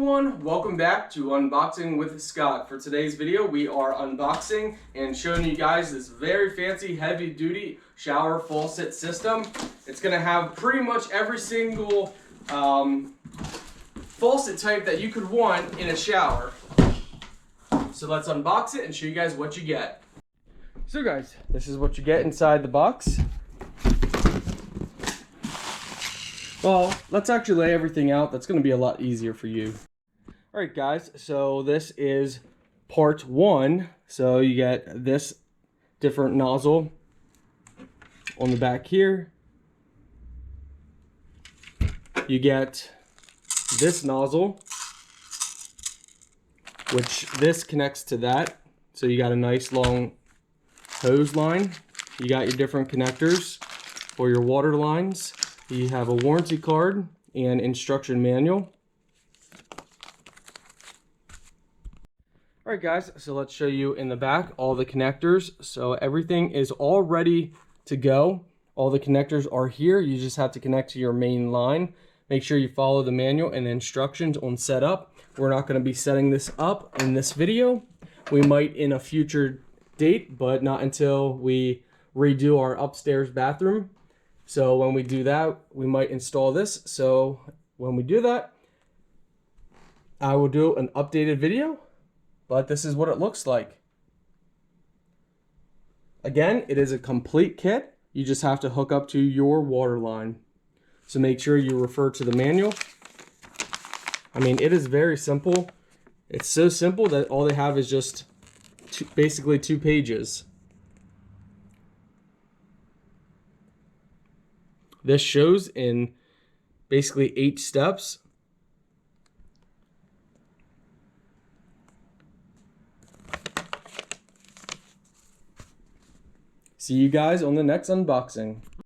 everyone, welcome back to Unboxing with Scott. For today's video, we are unboxing and showing you guys this very fancy heavy-duty shower faucet system. It's going to have pretty much every single faucet type that you could want in a shower. So let's unbox it and show you guys what you get. So guys, this is what you get inside the box. Well, let's actually lay everything out. That's going to be a lot easier for you. Alright guys, so this is part one. So you get this different nozzle on the back here. You get this nozzle, which this connects to that. So you got a nice long hose line. You got your different connectors for your water lines. You have a warranty card and instruction manual. Alright guys, so let's show you in the back all the connectors. So everything is all ready to go. All the connectors are here. You just have to connect to your main line. Make sure you follow the manual and the instructions on setup. We're not going to be setting this up in this video. We might in a future date, but not until we redo our upstairs bathroom. So when we do that, we might install this. So when we do that, I will do an updated video, but this is what it looks like. Again, it is a complete kit. You just have to hook up to your water line. So make sure you refer to the manual. I mean, it is very simple. It's so simple that all they have is just basically 2 pages. This shows in basically 8 steps. See you guys on the next unboxing.